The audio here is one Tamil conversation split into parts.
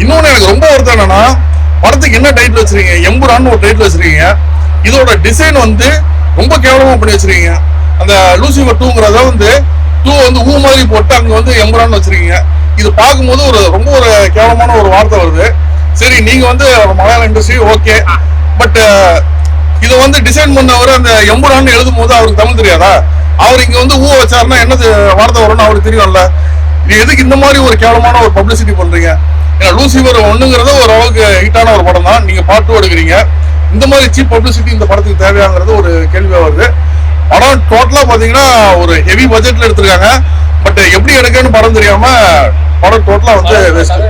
இன்னொன்னு எனக்கு ரொம்ப வருத்தம் என்னன்னா, படத்துக்கு என்ன டைட்டில் வச்சிருக்கீங்க, எம்புரான்னு ஒரு டைட்டில் வச்சிருக்கீங்க. இதோட டிசைன் வந்து ரொம்ப கேவலமா பண்ணி வச்சிருக்கீங்க. அந்த லூசிஃபர் 2ங்கிறத வந்து 2 வந்து ஊ மாதிரி போட்டு அங்க வந்து எம்புரான்னு வச்சிருக்கீங்க. இது பார்க்கும்போது ரொம்ப ஒரு கேவலமான ஒரு வார்த்தை வருது. சரி, நீங்க வந்து மலையாள இண்டஸ்ட்ரி ஓகே, பட் இதை வந்து டிசைன் பண்ணவர் அந்த எம்புரான்னு எழுதும் போது அவருக்கு தமிழ் தெரியாதா? அவர் இங்க வந்து ஊ வச்சாருன்னா என்னது வார்த்தை வரும்னு அவருக்கு தெரியும்ல. நீ எதுக்கு இந்த மாதிரி ஒரு கேவலமான ஒரு பப்ளிசிட்டி பண்றீங்க? ஏன்னா லூசிஃபர் 1ங்கிறது ஓரளவுக்கு ஹிட்டான ஒரு படம் தான். நீங்க பார்ட் 2 எடுக்கிறீங்க. இந்த மாதிரி சீப் பப்ளிசிட்டி இந்த படத்துக்கு தேவையாங்கிறது ஒரு கேள்வியா வருது. படம் டோட்டலா பாத்தீங்கன்னா ஒரு ஹெவி பட்ஜெட்ல எடுத்திருக்காங்க. பட் எப்படி எடுக்கன்னு படம் தெரியாம படம் டோட்டலா வந்து வேஸ்ட்.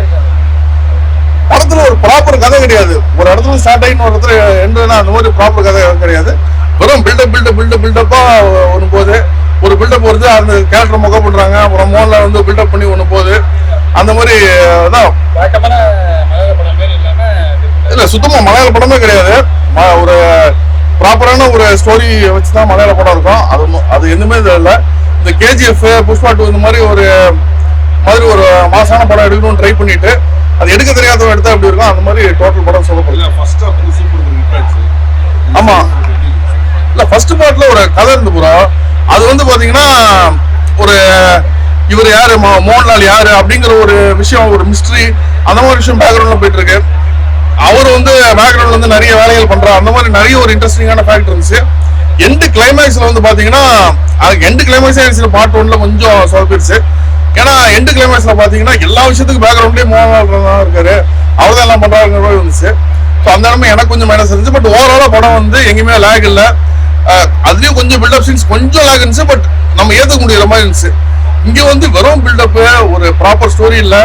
படத்துல ஒரு ப்ராப்பர் கதை கிடையாது. ஒரு இடத்துல ஸ்டார்ட் ஆகி ஒரு இடத்துல எண்டுனா அந்த மாதிரி ப்ராப்பர் கதை கிடையாது. வெறும் பில்டப்பா ஒன்று போகுது. ஒரு பில்டப் வருது, அந்த கேரக்டர் முகம் பண்றாங்க, அப்புறம் மோன்ல வந்து பில்டப் பண்ணி ஒன்று போகுது. அந்த மாதிரி தான். இல்ல, சுத்தமா மலையாள படமே கிடையாது. ஒரு ப்ராப்பரான ஒரு ஸ்டோரி வச்சுதான் மலையாள படம் இருக்கும். அது எதுவுமே இல்லை. இந்த கேஜிஎஃப், புஷ்பா 2 இந்த மாதிரி ஒரு மாசான படம் எடுக்கணும்னு ட்ரை பண்ணிட்டு அது எடுக்க தெரியாதவங்க எடுத்தா எப்படி இருக்கும், அந்த மாதிரி டோட்டல் படம் சொல்லப்படுது. ஆமா, இல்ல ஃபர்ஸ்ட் பார்ட்ல ஒரு கதை இருந்து பூரா அது வந்து பாத்தீங்கன்னா ஒரு இவர் யாரு, மோகன்லால் யாரு அப்படிங்கிற ஒரு விஷயம், ஒரு மிஸ்ட்ரி, அந்த மாதிரி விஷயம் பேக்ரவுண்ட்ல போயிட்டு இருக்கு. அவர் வந்து பேக்ரவுண்ட்ல வந்து நிறைய வேலைகள் பண்றாரு. அந்த மாதிரி நிறைய ஒரு இன்ட்ரெஸ்டிங்கான ஃபேக்ட் இருந்துச்சு. எண்டு கிளைமேக்ஸ்ல வந்து பாத்தீங்கன்னா எண்டு கிளைமேக்ஸ் பார்ட் 1ல கொஞ்சம் சொதப்பிடுச்சு. ஏன்னா எண்டு கிளைமேக்ஸ்ல பாத்தீங்கன்னா எல்லா விஷயத்துக்கும் பேக்ரவுண்ட்லயே மோகன்லால் தான் இருக்காரு, அவர் தான் எல்லாம் பண்றாருங்கிற மாதிரி இருந்துச்சு. ஸோ அந்த இடமே எனக்கு கொஞ்சம் மைனஸ் இருந்துச்சு. பட் ஓவராலா படம் வந்து எங்கேயுமே லேக் இல்லை. அதுலயும் கொஞ்சம் பில்டப் சீன்ஸ் கொஞ்சம் லேக் இருந்துச்சு. பட் நம்ம ஏற்றுக்க முடியற மாதிரி இருந்துச்சு. இங்க வந்து வெறும் பில்டப், ஒரு ப்ராப்பர் ஸ்டோரி இல்லை.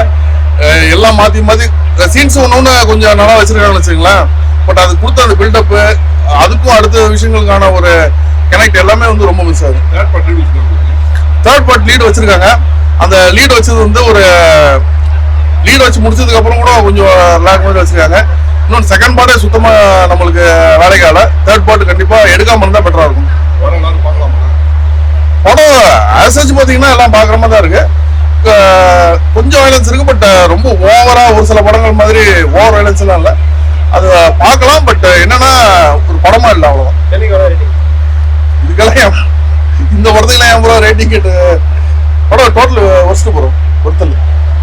எல்லாம் மாத்தி சீன்ஸ் ஒன்று கொஞ்சம் நல்லா வச்சிருக்காங்கன்னு வச்சுங்களேன். பட் அது கொடுத்த அந்த பில்டப், அதுக்கும் அடுத்த விஷயங்களுக்கான ஒரு கனெக்ட் எல்லாமே வந்து ரொம்ப மிஸ் ஆகுது. தேர்ட் பார்ட் லீடு வச்சிருக்காங்க. அந்த லீடு வச்சது வந்து ஒரு லீடு வச்சு முடிச்சதுக்கு அப்புறம் கூட கொஞ்சம் லேக் மாதிரி வச்சிருக்காங்க. இன்னொன்று செகண்ட் பார்ட்டே சுத்தமா நம்மளுக்கு வேலைக்கால. தேர்ட் பார்ட் கண்டிப்பா எடுக்காம இருந்தா பெட்டரா இருக்கும். படம் ஆசேஜ் பாத்தீங்கன்னா எல்லாம் பாக்குற மாதிரி தான் இருக்கு. கொஞ்சம் வயலன்ஸ் இருக்கு. பட் ரொம்ப ஓவரா ஒரு சில படங்கள் மாதிரி ஓவர் வயலன்ஸ் எல்லாம் இல்லை. அது பார்க்கலாம். பட் என்னன்னா ஒரு படமா இல்லை, அவ்வளவுதான். இதுக்கெல்லாம் இந்த படத்துக்கு எல்லாம் ரேட்டிங் கேட்டு படம் டோட்டல் ஒர்ஸ்ட் போறோம் ஒருத்தல்.